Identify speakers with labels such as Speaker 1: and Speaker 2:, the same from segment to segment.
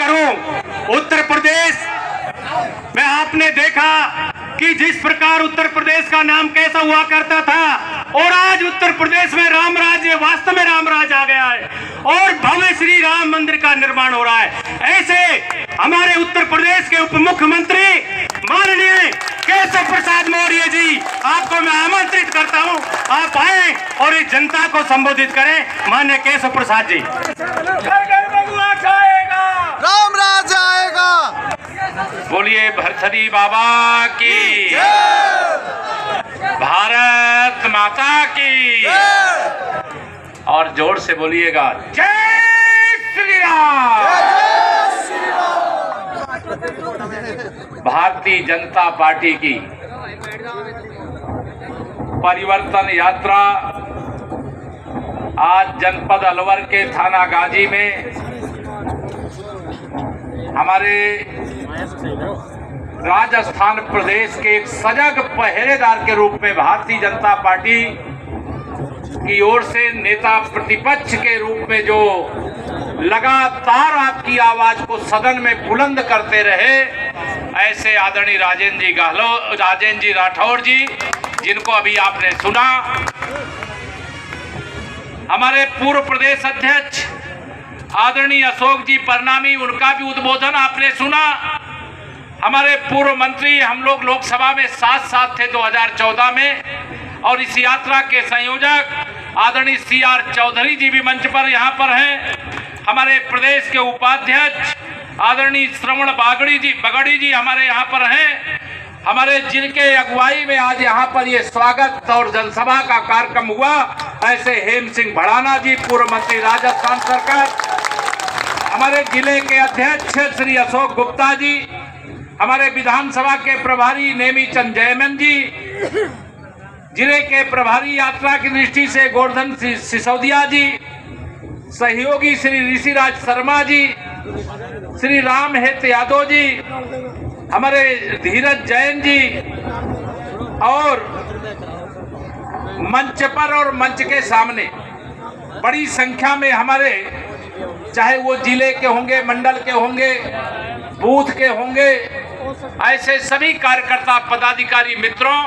Speaker 1: करूं। उत्तर प्रदेश में आपने देखा कि जिस प्रकार उत्तर प्रदेश का नाम कैसा हुआ करता था और आज उत्तर प्रदेश में राम राज्य वास्तव में राम राज आ गया है और भव्य श्री राम मंदिर का निर्माण हो रहा है। ऐसे हमारे उत्तर प्रदेश के उप मुख्यमंत्री माननीय केशव प्रसाद मौर्य जी, आपको मैं आमंत्रित करता हूं, आप आए और इस जनता को संबोधित करें। माननीय केशव प्रसाद जी।
Speaker 2: राम राज आएगा।
Speaker 1: बोलिए भरथरी बाबा की, भारत माता की, और जोर से बोलिएगा जय श्री राम। भारतीय जनता पार्टी की परिवर्तन यात्रा आज जनपद अलवर के थाना गाजी में हमारे राजस्थान प्रदेश के एक सजग पहरेदार के रूप में भारतीय जनता पार्टी की ओर से नेता प्रतिपक्ष के रूप में जो लगातार आपकी आवाज को सदन में बुलंद करते रहे, ऐसे आदरणीय राजेंद्र जी राठौर जी, जिनको अभी आपने सुना, हमारे पूर्व प्रदेश अध्यक्ष आदरणीय अशोक जी परनामी, उनका भी उद्बोधन आपने सुना, हमारे पूर्व मंत्री, हम लोग लोकसभा में साथ थे 2014 में, और इस यात्रा के संयोजक आदरणीय CR चौधरी जी भी मंच पर यहाँ पर हैं, हमारे प्रदेश के उपाध्यक्ष आदरणीय श्रवण बगड़ी जी हमारे यहाँ पर हैं, हमारे जिनके अगुवाई में आज यहाँ पर ये स्वागत और जनसभा का कार्यक्रम हुआ, ऐसे हेम सिंह भड़ाना जी, पूर्व मंत्री राजस्थान सरकार, हमारे जिले के अध्यक्ष श्री अशोक गुप्ता जी, हमारे विधानसभा के प्रभारी नेमी चंद जयमन जी, जिले के प्रभारी यात्रा की दृष्टि से गोवर्धन सिसोदिया जी, सहयोगी श्री ऋषिराज शर्मा जी, श्री राम हेत यादव जी, हमारे धीरज जैन जी, और मंच पर और मंच के सामने बड़ी संख्या में हमारे, चाहे वो जिले के होंगे, मंडल के होंगे, बूथ के होंगे, ऐसे सभी कार्यकर्ता पदाधिकारी मित्रों,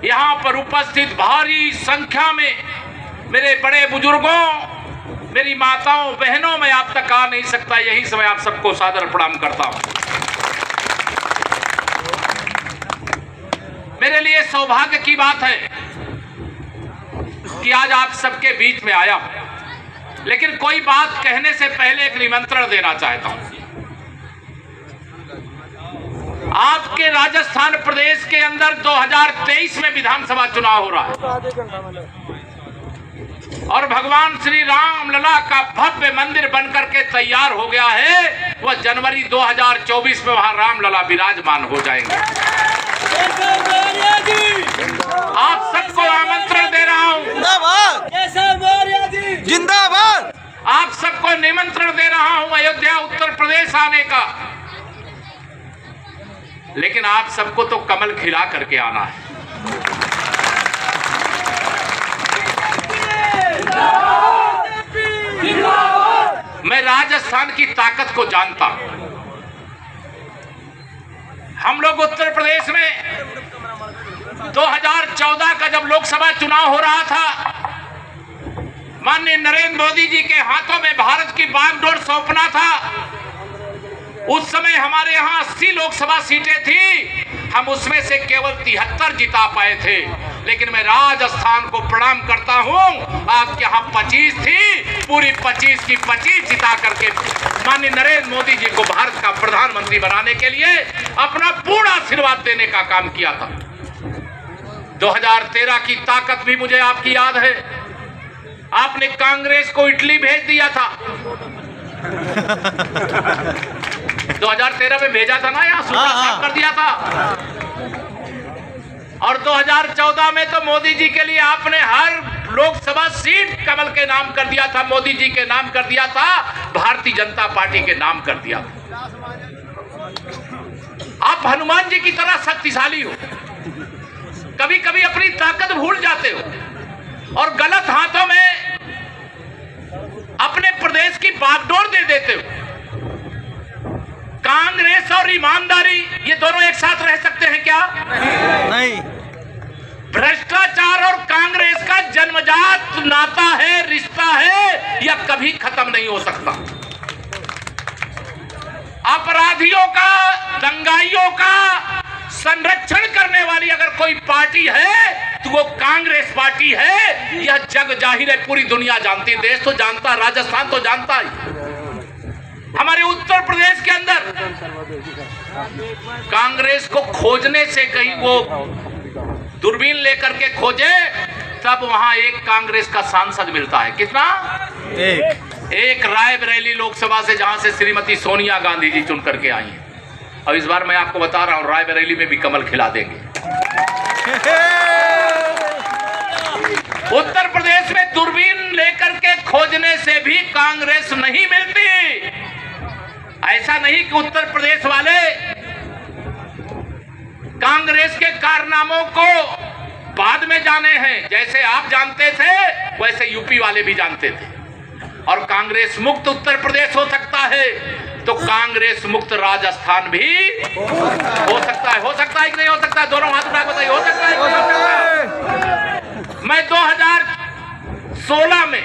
Speaker 1: यहाँ पर उपस्थित भारी संख्या में मेरे बड़े बुजुर्गों, मेरी माताओं बहनों, मैं आप तक आ नहीं सकता, यही समय आप सबको सादर प्रणाम करता हूं। मेरे लिए सौभाग्य की बात है कि आज आप सबके बीच में आया हूं, लेकिन कोई बात कहने से पहले एक निमंत्रण देना चाहता हूं। आपके राजस्थान प्रदेश के अंदर 2023 में विधानसभा चुनाव हो रहा है और भगवान श्री राम लला का भव्य मंदिर बनकर के तैयार हो गया है। वह जनवरी 2024 में वहां राम लला विराजमान हो जाएंगे। आप सबको आमंत्रण दे रहा हूं,
Speaker 2: जिंदाबाद।
Speaker 1: आप सबको निमंत्रण दे रहा हूं अयोध्या उत्तर प्रदेश आने का, लेकिन आप सबको तो कमल खिला करके आना है। मैं राजस्थान की ताकत को जानता हूं। हम लोग उत्तर प्रदेश में 2014 का जब लोकसभा चुनाव हो रहा था, माननीय नरेंद्र मोदी जी के हाथों में भारत की बागडोर सौंपना था। उस समय हमारे यहाँ 80 लोकसभा सीटें थी, हम उसमें से केवल 73 जिता पाए थे। लेकिन मैं राजस्थान को प्रणाम करता हूँ, आपके यहाँ 25 थी, पूरी 25 की 25 जिता करके माननीय नरेंद्र मोदी जी को भारत का प्रधानमंत्री बनाने के लिए अपना पूरा आशीर्वाद देने का काम किया था। 2013 की ताकत भी मुझे आपकी याद है, आपने कांग्रेस को इटली भेज दिया था। 2013 में भेजा था ना, यहाँ साफ कर दिया था। और 2014 में तो मोदी जी के लिए आपने हर लोकसभा सीट कमल के नाम कर दिया था, मोदी जी के नाम कर दिया था, भारतीय जनता पार्टी के नाम कर दिया था। आप हनुमान जी की तरह शक्तिशाली हो, कभी कभी अपनी ताकत भूल जाते हो और गलत हाथों में अपने प्रदेश की बागडोर दे देते हो। कांग्रेस और ईमानदारी ये दोनों एक साथ रह सकते हैं क्या?
Speaker 2: नहीं।
Speaker 1: भ्रष्टाचार और कांग्रेस का जन्मजात नाता है, रिश्ता है, यह कभी खत्म नहीं हो सकता। अपराधियों का, दंगाइयों का संरक्षण करने वाली अगर कोई पार्टी है तो वो कांग्रेस पार्टी है। यह जग जाहिर है, पूरी दुनिया जानती है, देश तो जानता, राजस्थान तो जानता है। हमारे उत्तर प्रदेश के अंदर कांग्रेस को खोजने से कहीं वो दूरबीन लेकर के खोजे तब वहां एक कांग्रेस का सांसद मिलता है। कितना? एक रायबरेली लोकसभा से, जहां से श्रीमती सोनिया गांधी जी चुन करके आई हैं। और इस बार मैं आपको बता रहा हूं, रायबरेली में भी कमल खिला देंगे। उत्तर प्रदेश में दूरबीन लेकर के खोजने से भी कांग्रेस नहीं मिलती। ऐसा नहीं कि उत्तर प्रदेश वाले कांग्रेस के कारनामों को बाद में जाने हैं। जैसे आप जानते थे वैसे यूपी वाले भी जानते थे। और कांग्रेस मुक्त उत्तर प्रदेश हो सकता है तो कांग्रेस मुक्त राजस्थान भी हो सकता है। हो सकता है कि नहीं हो सकता? दोनों हाथ उठा बताइए, हो सकता है कि नहीं हो सकता? मैं 2016 में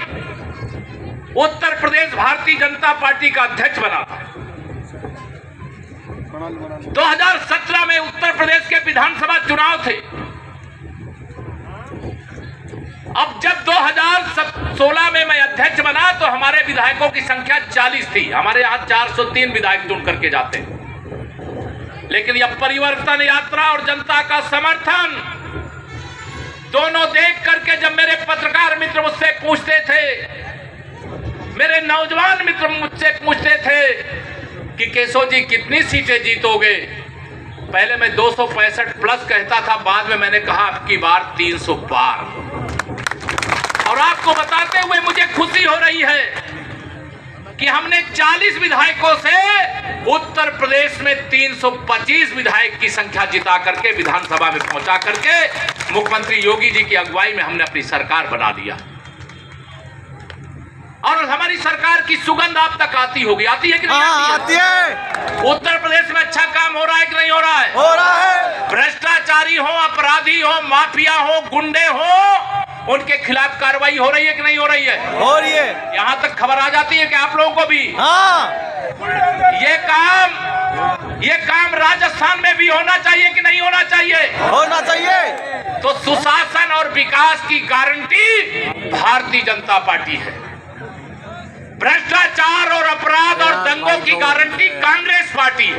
Speaker 1: उत्तर प्रदेश भारतीय जनता पार्टी का अध्यक्ष बना था। 2017 में उत्तर प्रदेश के विधानसभा चुनाव थे। अब जब 2016 में मैं अध्यक्ष बना तो हमारे विधायकों की संख्या 40 थी। हमारे यहां 403 विधायक चुन करके जाते हैं। लेकिन यह परिवर्तन यात्रा और जनता का समर्थन दोनों देख करके जब मेरे पत्रकार मित्र मुझसे पूछते थे, मेरे नौजवान मित्र मुझसे पूछते थे कि केशव जी कितनी सीटें जीतोगे, पहले मैं 265 प्लस कहता था, बाद में मैंने कहा अब की बार 300 पार। और आपको बताते हुए मुझे खुशी हो रही है कि हमने 40 विधायकों से उत्तर प्रदेश में 325 विधायक की संख्या जिता करके विधानसभा में पहुंचा करके मुख्यमंत्री योगी जी की अगुवाई में हमने अपनी सरकार बना लिया। और हमारी सरकार की सुगंध आप तक आती होगी, आती है कि नहीं?
Speaker 2: आती है।
Speaker 1: उत्तर प्रदेश में अच्छा काम हो रहा है कि नहीं हो रहा है?
Speaker 2: हो रहा है।
Speaker 1: भ्रष्टाचारी हो, अपराधी हो, माफिया हो, गुंडे हो, उनके खिलाफ कार्रवाई हो रही है कि नहीं हो रही है?
Speaker 2: हो रही है।
Speaker 1: यहाँ तक खबर आ जाती है कि आप लोगों को भी ये काम राजस्थान में भी होना चाहिए कि नहीं होना चाहिए?
Speaker 2: होना चाहिए।
Speaker 1: तो सुशासन और विकास की गारंटी भारतीय जनता पार्टी है। भ्रष्टाचार और अपराध और दंगों की गारंटी कांग्रेस पार्टी है।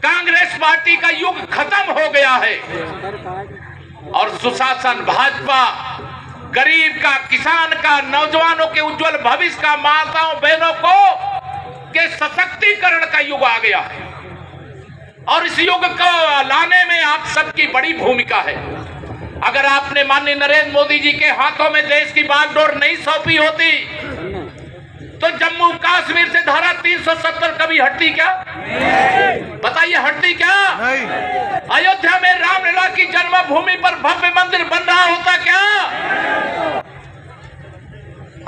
Speaker 1: कांग्रेस पार्टी का युग खत्म हो गया है और सुशासन भाजपा, गरीब का, किसान का, नौजवानों के उज्जवल भविष्य का, माताओं बहनों को के सशक्तिकरण का युग आ गया है। और इस युग को लाने में आप सबकी बड़ी भूमिका है। अगर आपने माननीय नरेंद्र मोदी जी के हाथों में देश की बागडोर नहीं सौंपी होती तो जम्मू कश्मीर से धारा 370 कभी हटती क्या? बताइए, हटती क्या?
Speaker 2: नहीं।
Speaker 1: अयोध्या में रामलला की जन्मभूमि पर भव्य मंदिर बन रहा होता क्या?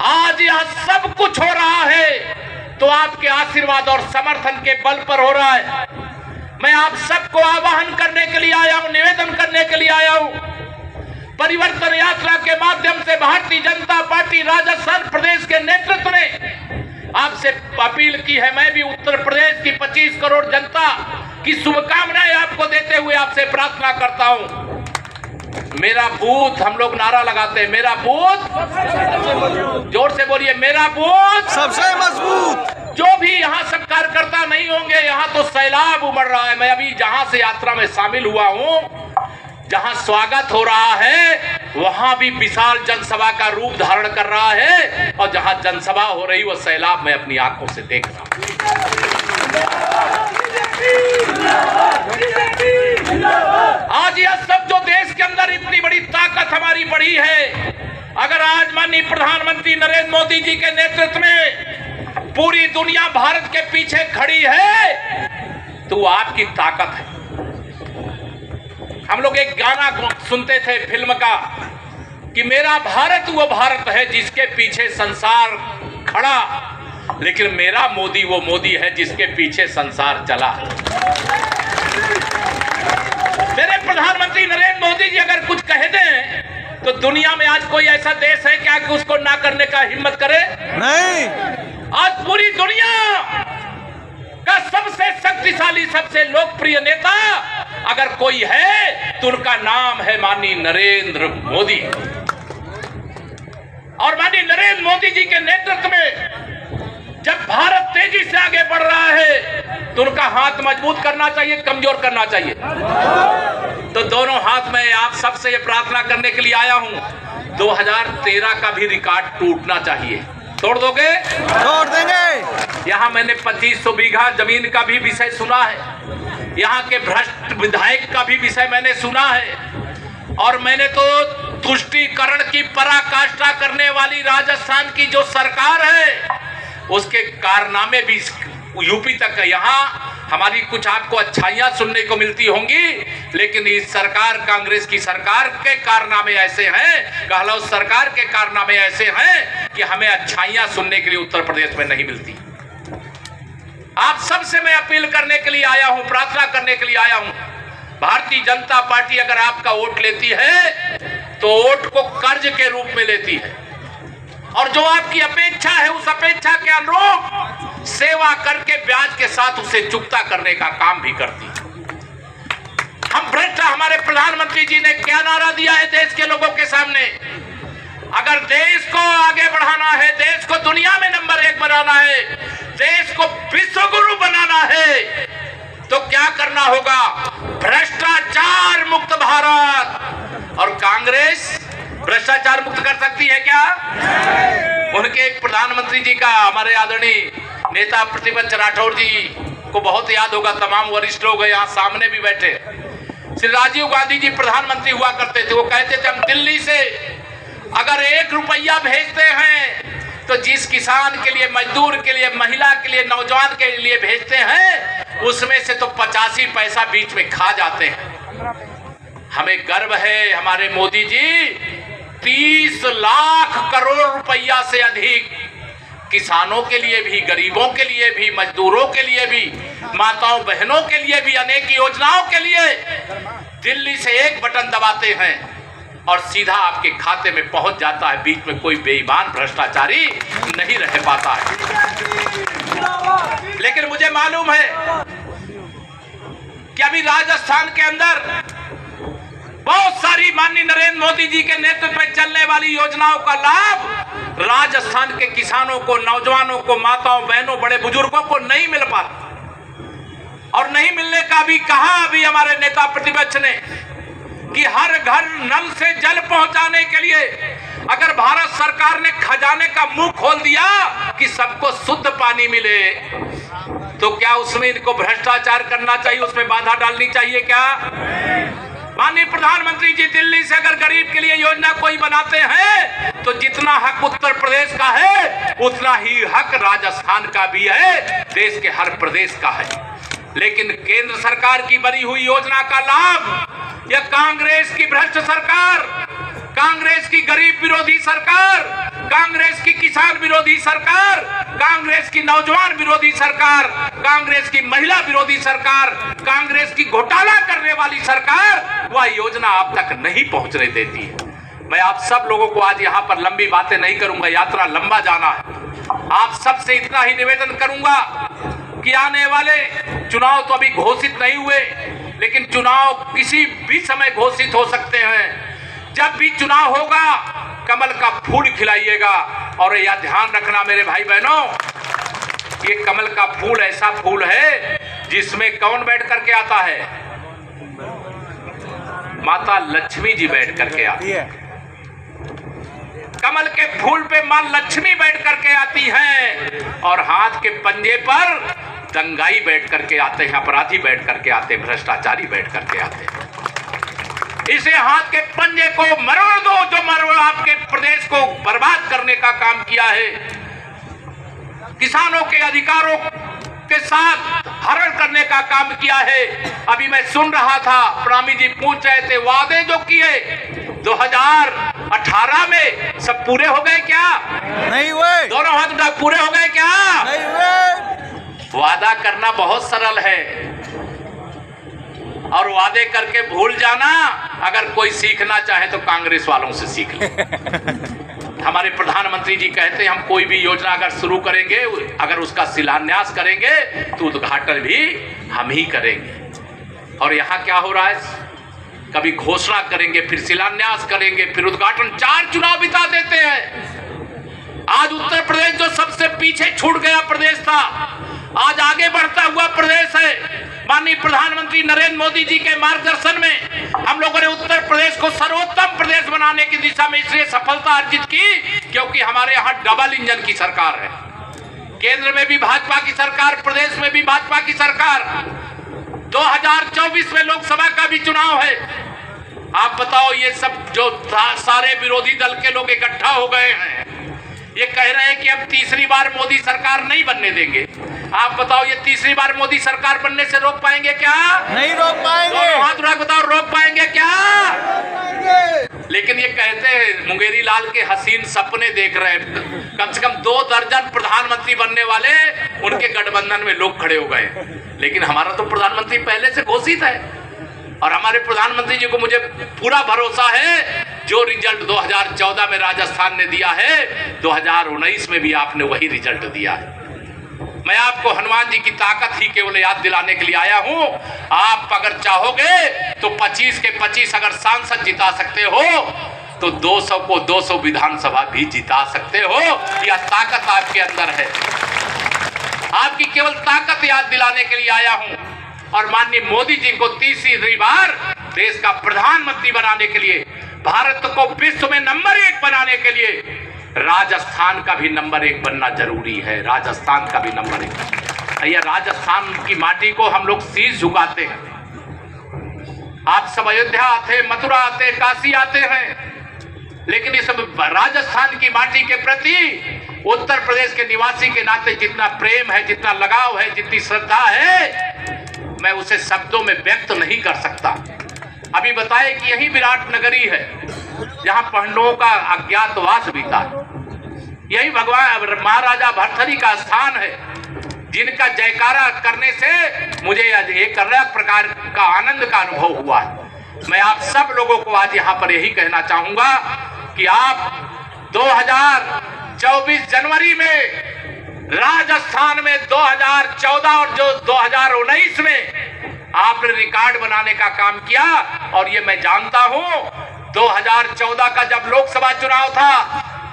Speaker 1: आज यह सब कुछ हो रहा है तो आपके आशीर्वाद और समर्थन के बल पर हो रहा है। मैं आप सबको आह्वान करने के लिए आया हूं, निवेदन करने के लिए आया हूं। परिवर्तन यात्रा के माध्यम से भारतीय जनता पार्टी राजस्थान प्रदेश के नेतृत्व ने आपसे अपील की है। मैं भी उत्तर प्रदेश की 25 करोड़ जनता की शुभकामनाएं आपको देते हुए आपसे प्रार्थना करता हूं। मेरा बूथ, हम लोग नारा लगाते हैं, मेरा बूथ, जोर से बोलिए, मेरा बूथ
Speaker 2: सबसे मजबूत।
Speaker 1: जो भी यहाँ सब कार्यकर्ता नहीं होंगे, यहाँ तो सैलाब उमड़ रहा है। मैं अभी जहां से यात्रा में शामिल हुआ हूं, जहां स्वागत हो रहा है वहां भी विशाल जनसभा का रूप धारण कर रहा है और जहां जनसभा हो रही वो सैलाब मैं अपनी आंखों से देख रहा हूं। आज यह सब जो देश के अंदर इतनी बड़ी ताकत हमारी बढ़ी है, अगर आज माननीय प्रधानमंत्री नरेंद्र मोदी जी के नेतृत्व में पूरी दुनिया भारत के पीछे खड़ी है तो आपकी ताकत है। हम लोग एक गाना सुनते थे फिल्म का कि मेरा भारत वो भारत है जिसके पीछे संसार खड़ा, लेकिन मेरा मोदी वो मोदी है जिसके पीछे संसार चला। मेरे प्रधानमंत्री नरेंद्र मोदी जी अगर कुछ कह दें तो दुनिया में आज कोई ऐसा देश है क्या कि उसको ना करने का हिम्मत करे?
Speaker 2: नहीं।
Speaker 1: आज पूरी दुनिया का सबसे शक्तिशाली, सबसे लोकप्रिय नेता अगर कोई है तो उनका नाम है माननीय नरेंद्र मोदी। और माननीय नरेंद्र मोदी जी के नेतृत्व में जब भारत तेजी से आगे बढ़ रहा है तो उनका हाथ मजबूत करना चाहिए, कमजोर करना चाहिए। तो दोनों हाथ में आप सबसे ये प्रार्थना करने के लिए आया हूं, 2013 का भी रिकॉर्ड टूटना चाहिए। तोड़ दोगे?
Speaker 2: तोड़ देंगे।
Speaker 1: यहाँ मैंने 2500 बीघा जमीन का भी विषय सुना है, यहाँ के भ्रष्ट विधायक का भी विषय मैंने सुना है, और मैंने तो तुष्टीकरण की पराकाष्ठा करने वाली राजस्थान की जो सरकार है उसके कारनामे भी यूपी तक है। यहाँ हमारी कुछ आपको अच्छाइयां सुनने को मिलती होंगी, लेकिन इस सरकार, कांग्रेस की सरकार के कारनामे ऐसे हैं, गहलोत सरकार के कारनामे ऐसे हैं कि हमें अच्छाइयां सुनने के लिए उत्तर प्रदेश में नहीं मिलती। आप सबसे मैं अपील करने के लिए आया हूं, प्रार्थना करने के लिए आया हूं। भारतीय जनता पार्टी अगर आपका वोट लेती है तो वोट को कर्ज के रूप में लेती है, और जो आपकी अपेक्षा है उस अपेक्षा के अनुरूप सेवा करके ब्याज के साथ उसे चुकता करने का काम भी करती है। हम भ्रष्ट, हमारे प्रधानमंत्री जी ने क्या नारा दिया है देश के लोगों के सामने? अगर देश को आगे बढ़ाना है, देश को दुनिया में नंबर 1 बनाना है, देश को विश्व गुरु बनाना है, तो क्या करना होगा? भ्रष्टाचार मुक्त भारत। और कांग्रेस भ्रष्टाचार मुक्त कर सकती है क्या? उनके एक प्रधानमंत्री जी का, हमारे आदरणीय नेता प्रतिपक्ष राठौर जी को बहुत याद होगा, तमाम वरिष्ठ लोग यहाँ सामने भी बैठे। श्री राजीव गांधी जी प्रधानमंत्री हुआ करते थे, वो कहते थे हम दिल्ली से अगर 1 रुपया भेजते हैं तो जिस किसान के लिए, मजदूर के लिए, महिला के लिए, नौजवान के लिए भेजते हैं उसमें से तो 85 पैसा बीच में खा जाते हैं। हमें गर्व है हमारे मोदी जी 30 लाख करोड़ रुपया से अधिक किसानों के लिए भी, गरीबों के लिए भी, मजदूरों के लिए भी, माताओं बहनों के लिए भी, अनेक योजनाओं के लिए दिल्ली से एक बटन दबाते हैं और सीधा आपके खाते में पहुंच जाता है। बीच में कोई बेईमान भ्रष्टाचारी नहीं रह पाता है। लेकिन मुझे मालूम है कि अभी राजस्थान के अंदर बहुत सारी माननीय नरेंद्र मोदी जी के नेतृत्व में चलने वाली योजनाओं का लाभ राजस्थान के किसानों को, नौजवानों को, माताओं बहनों, बड़े बुजुर्गों को नहीं मिल पाता। और नहीं मिलने का भी कहा अभी हमारे नेता प्रतिपक्ष ने कि हर घर नल से जल पहुंचाने के लिए अगर भारत सरकार ने खजाने का मुंह खोल दिया कि सबको शुद्ध पानी मिले, तो क्या उसमें इनको भ्रष्टाचार करना चाहिए, उसमें बाधा डालनी चाहिए क्या? माननीय प्रधानमंत्री जी दिल्ली से अगर गरीब के लिए योजना कोई बनाते हैं तो जितना हक उत्तर प्रदेश का है उतना ही हक राजस्थान का भी है, देश के हर प्रदेश का है। लेकिन केंद्र सरकार की बनी हुई योजना का लाभ या कांग्रेस की भ्रष्ट सरकार, कांग्रेस की गरीब विरोधी सरकार, कांग्रेस की किसान विरोधी सरकार, कांग्रेस की नौजवान विरोधी सरकार, कांग्रेस की महिला विरोधी सरकार, कांग्रेस की घोटाला करने वाली सरकार वह योजना आप तक नहीं पहुंचने देती है। मैं आप सब लोगों को आज यहाँ पर लंबी बातें नहीं करूंगा, यात्रा लंबा जाना है। आप सबसे इतना ही निवेदन करूंगा कि आने वाले चुनाव तो अभी घोषित नहीं हुए, लेकिन चुनाव किसी भी समय घोषित हो सकते हैं। जब भी चुनाव होगा कमल का फूल खिलाइएगा। और यह ध्यान रखना मेरे भाई बहनों, ये कमल का फूल ऐसा फूल है जिसमें कौन बैठ करके आता है? माता लक्ष्मी जी बैठ करके आती है। कमल के फूल पे मां लक्ष्मी बैठ करके आती हैं और हाथ के पंजे पर दंगाई बैठ करके आते हैं, अपराधी बैठ करके आते हैं, भ्रष्टाचारी बैठ करके आते हैं। इसे हाथ के पंजे को मरोड़ दो जो मरोड़ आपके प्रदेश को बर्बाद करने का काम किया है, किसानों के अधिकारों के साथ हरण करने का काम किया है। अभी मैं सुन रहा था, प्रणामी जी पूछ रहे थे वादे जो किए 18 में सब पूरे हो गए क्या?
Speaker 2: नहीं हुए,
Speaker 1: दोनों हाथ उठा, पूरे हो गए क्या?
Speaker 2: नहीं हुए।
Speaker 1: वादा करना बहुत सरल है और वादे करके भूल जाना, अगर कोई सीखना चाहे तो कांग्रेस वालों से सीख ले। हमारे प्रधानमंत्री जी कहते हैं हम कोई भी योजना अगर शुरू करेंगे, अगर उसका शिलान्यास करेंगे तो उद्घाटन भी हम ही करेंगे। और यहाँ क्या हो रहा है, कभी घोषणा करेंगे, फिर शिलान्यास करेंगे, फिर उद्घाटन, 4 चुनाव बिता देते हैं। आज उत्तर प्रदेश जो सबसे पीछे छूट गया प्रदेश था, आज आगे बढ़ता हुआ प्रदेश है। माननीय प्रधानमंत्री नरेंद्र मोदी जी के मार्गदर्शन में हम लोगों ने उत्तर प्रदेश को सर्वोत्तम प्रदेश बनाने की दिशा में इसलिए सफलता अर्जित की क्योंकि हमारे यहाँ डबल इंजन की सरकार है। केंद्र में भी भाजपा की सरकार, प्रदेश में भी भाजपा की सरकार। 2024 में लोकसभा का भी चुनाव है। आप बताओ, ये सब जो सारे विरोधी दल के लोग इकट्ठा हो गए हैं, ये कह रहे हैं कि अब तीसरी बार मोदी सरकार नहीं बनने देंगे। आप बताओ, ये तीसरी बार मोदी सरकार बनने से रोक पाएंगे क्या?
Speaker 2: नहीं रोक पाएंगे।
Speaker 1: दोनों हाथ उठा के बताओ, रोक पाएंगे क्या? लेकिन ये कहते हैं मुंगेरी लाल के हसीन सपने देख रहे हैं। कम से कम 2 दर्जन प्रधानमंत्री बनने वाले उनके गठबंधन में लोग खड़े हो गए, लेकिन हमारा तो प्रधानमंत्री पहले से घोषित है। और हमारे प्रधानमंत्री जी को मुझे पूरा भरोसा है, जो रिजल्ट 2014 में राजस्थान ने दिया है, 2019 में भी आपने वही रिजल्ट दिया है। मैं आपको हनुमान जी की ताकत ही केवल याद दिलाने के लिए आया हूं। आप अगर चाहोगे तो 25 के 25 अगर सांसद जिता सकते हो तो 200 को 200 विधानसभा भी जिता सकते हो। यह ताकत आपके अंदर है। आपकी केवल ताकत याद दिलाने के लिए आया हूं। और माननीय मोदी जी को तीसरी बार देश का प्रधानमंत्री बनाने के लिए, भारत को विश्व में नंबर 1 बनाने के लिए राजस्थान का भी नंबर 1 बनना जरूरी है। राजस्थान का भी नंबर 1। ये राजस्थान की माटी को हम लोग शीश झुकाते हैं। आप सब अयोध्या आते, मथुरा आते, काशी आते हैं, लेकिन इस राजस्थान की माटी के प्रति उत्तर प्रदेश के निवासी के नाते जितना प्रेम है, जितना लगाव है, जितनी श्रद्धा है, मैं उसे शब्दों में व्यक्त नहीं कर सकता। अभी बताए कि यही विराट नगरी है जहां पांडवों का अज्ञातवास बीता। यही भगवान महाराजा भर्तृहरि का स्थान है, जिनका जयकारा करने से मुझे एक अलग प्रकार का आनंद का अनुभव हुआ है। मैं आप सब लोगों को आज यहाँ पर यही कहना चाहूंगा कि आप 2024 जनवरी में राजस्थान में 2014 और जो 2019 में आपने रिकॉर्ड बनाने का काम किया। और ये मैं जानता हूं, 2014 का जब लोकसभा चुनाव था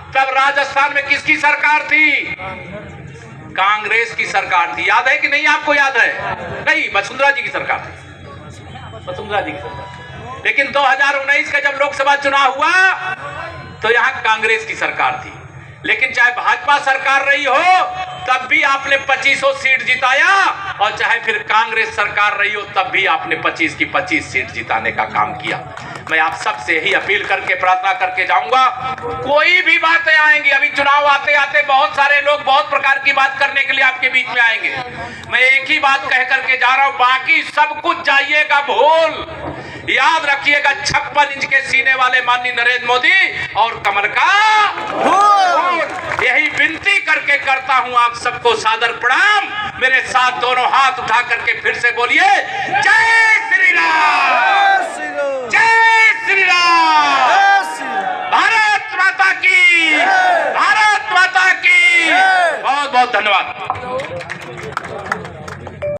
Speaker 1: तब राजस्थान में किसकी सरकार थी? कांग्रेस की सरकार थी। याद है कि नहीं? आपको याद है? नहीं, वसुंधरा जी की सरकार थी, वसुंधरा जी की सरकार। लेकिन 2019 का जब लोकसभा चुनाव हुआ तो यहां कांग्रेस की सरकार थी। लेकिन चाहे भाजपा सरकार रही हो तब भी आपने 25 सीट जिताया, और चाहे फिर कांग्रेस सरकार रही हो तब भी आपने 25 की 25 सीट जिताने का काम किया। मैं आप सबसे यही अपील करके प्रार्थना करके जाऊंगा, कोई भी बातें आएंगी, अभी चुनाव आते आते बहुत सारे लोग बहुत प्रकार की बात करने के लिए आपके बीच में आएंगे। मैं एक ही बात कह करके जा रहा हूं, बाकी सब कुछ जाइएगा भूल। याद रखिएगा 56 इंच के सीने वाले माननीय नरेंद्र मोदी और कमल का फूल। यही विनती करके करता हूं आप सबको सादर प्रणाम। मेरे साथ दोनों हाथ उठा करके फिर से बोलिए, जय श्री राम, जय श्री राम, भारत माता की, भारत माता की। बहुत बहुत धन्यवाद।